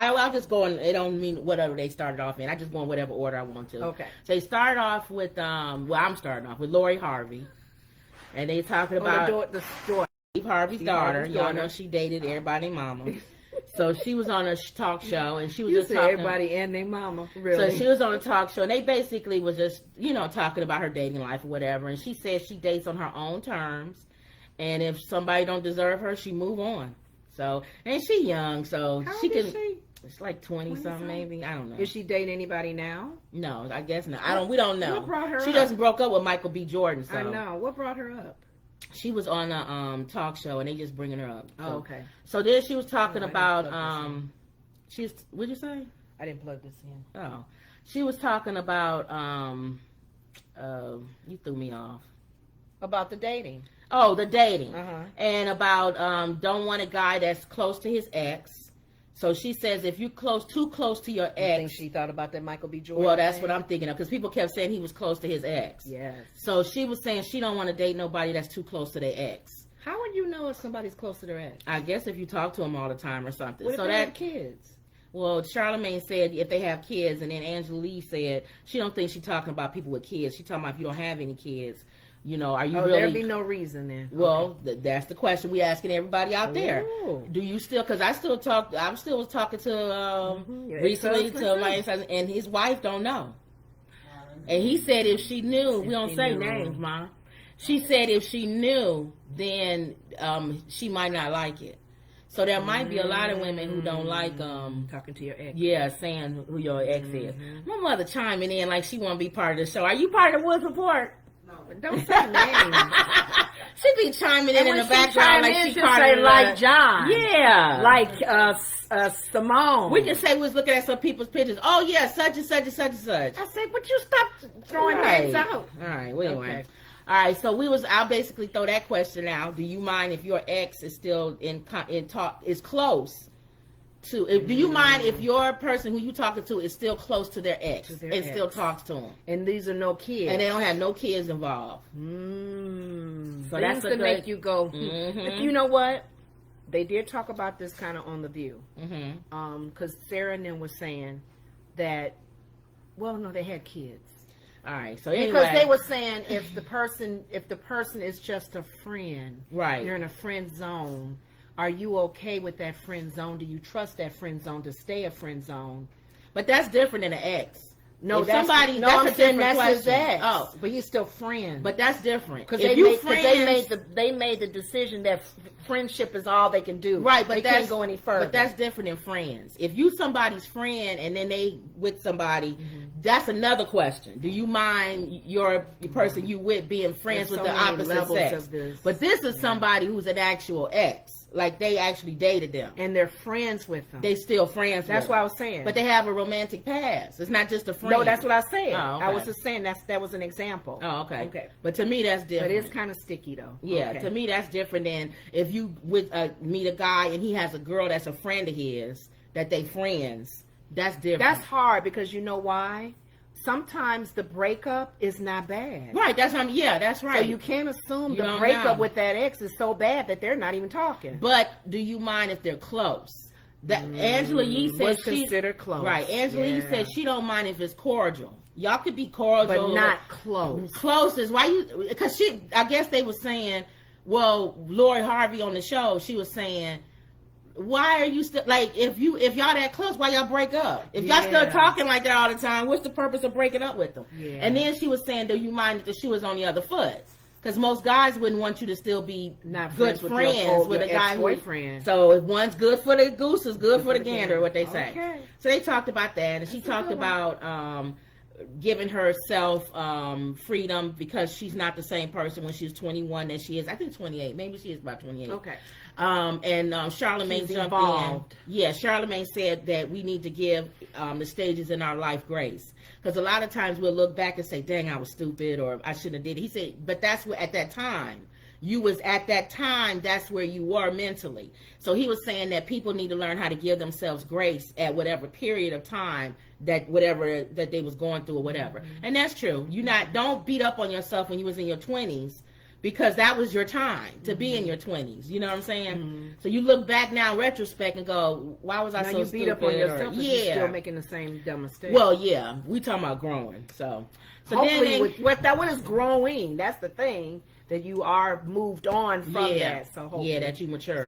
I'll just go in. It don't mean whatever they started off in. I just go in whatever order I want to. Okay. So they start off with well, I'm starting off with Lori Harvey, and they talking about the daughter. Steve Harvey's daughter. Harvey's Y'all daughter. know she dated everybody mama. So she was on a talk show, and she was You just said talking. everybody and their mama, really. So she was on a talk show, and they basically was just, talking about her dating life or whatever. And she said she dates on her own terms, and if somebody don't deserve her, she move on. So, and she young, so How she old can. is she? It's like 20-something, maybe. I don't know. Is she dating anybody now? No, I guess not. We don't know. What brought her She up? doesn't broke up with Michael B. Jordan. So I know. What brought her up? she was on a talk show, and they just bringing her up. So, Oh, okay. So then she was talking I didn't about plug this in. she's. What'd you say? I didn't plug this in. Oh, she was talking about you threw me off. About the dating. Oh, the dating. Uh-huh. And about don't want a guy that's close to his ex. So she says if you too close to your I think ex. she thought about that Michael B. Jordan. Well, that's thing. what I'm thinking of, because people kept saying he was close to his ex. Yes. So she was saying she don't want to date nobody that's too close to their ex. How would you know if somebody's close to their ex? I guess if you talk to them all the time or something. What if So they that have kids? Well, Charlamagne said if they have kids, and then Angela Lee said she don't think she's talking about people with kids. She's talking about if you don't have any kids, are you Oh, really? there'd be no reason then. Well, that's the question we asking everybody out there. Ooh. Do you still? Because I still talk. I'm still was talking to Your recently ex-husband, to too? my ex-husband, and his wife don't know. And he said if she knew, we don't she say knew. names, Ma. She said if she knew, then she might not like it. So there might be a lot of women who don't like talking to your ex. yeah, saying who your ex is. My mother chiming in like she want to be part of the show. Are you part of the Woods Report? No, don't say names. She be chiming in when the she background chime like in, she she'll part say of the like John. Yeah, Like Simone. we can say we was looking at some people's pictures. Oh yeah, such and such and such and such. I said, but you stop throwing names out. All right. Well, anyway. Okay. All right. So I'll basically throw that question out. Do you mind if your ex is still in talk is close to? Do you mind if your person who you talking to is still close to their ex To their and ex. still talks to them, And these are no kids. and they don't have no kids involved? So So that's that's a to good- make you go. Mhm. You know what? They did talk about this kind of on The View. Mm-hmm. Because Sarah and them was saying that, well, no, they had kids. All right. So anyway, Because they were saying if the person is just a friend, Right. you're in a friend zone. Are you okay with that friend zone? Do you trust that friend zone to stay a friend zone? but that's different than an ex. No, If that's somebody. No, that's I'm a saying different that's his question. ex. Oh, but he's still friends. but that's different. Because If they, you made- 'cause they made the decision that friendship is all they can do. Right, but they that's, can't go any further. But that's different than friends. If you somebody's friend and then they with somebody, that's another question. Do you mind your person you with being friends There's with so the many opposite levels sex? of this. But this is somebody who's an actual ex. Like they actually dated them. and they're friends with them. They still friends. That's with what I them. was saying. But they have a romantic past. It's not just a friend. no, that's what I said. Oh, okay. I was just saying that was an example. Oh, okay. Okay. But to me, that's different. But it's kind of sticky though. Yeah, Okay. to me that's different than if you meet a guy and he has a girl that's a friend of his that they friends. That's different. That's hard because you know why? Sometimes the breakup is not bad. right. That's what yeah, that's So right. you can't assume You the don't breakup know. with that ex is so bad that they're not even talking. But do you mind if they're close? That Angela Yee said was she considered close. Right. Angela Yee Yeah. said she don't mind if it's cordial. Y'all could be cordial, but not close. close is why you because she. I guess they were saying, well, Lori Harvey on the show, she was saying. Why are you still like if y'all that close? Why y'all break up? If y'all still Yeah. talking like that all the time, what's the purpose of breaking up with them? Yeah. And then she was saying, do you mind if the shoe is on the other foot? Because most guys wouldn't want you to still be Not good friends with friends your with a guy who. ex-boyfriend. So if one's good for the goose, is good for the gander. What they say. Okay. So they talked about that, and she talked good one. about giving herself freedom because she's not the same person when she's 21 that she is. I think 28. Maybe she is about 28. Okay. And Charlamagne She's jumped evolved. in. Yeah, Charlamagne said that we need to give the stages in our life grace. Because a lot of times we'll look back and say, dang, I was stupid or I shouldn't have did it. He said, but that's what at that time. You was at that time, that's where you were mentally. So he was saying that people need to learn how to give themselves grace at whatever period of time that whatever that they was going through or whatever. And that's true. Don't beat up on yourself when you was in your 20s because that was your time to be in your 20s. You know what I'm saying? So you look back now in retrospect and go, why was I Now so you stupid? beat up on yourself, Or, but you're still making the same dumb mistake. Well, yeah, we talking about growing. So hopefully, then what is growing? That's the thing, that you are moved on from that. So hopefully. yeah, that you mature.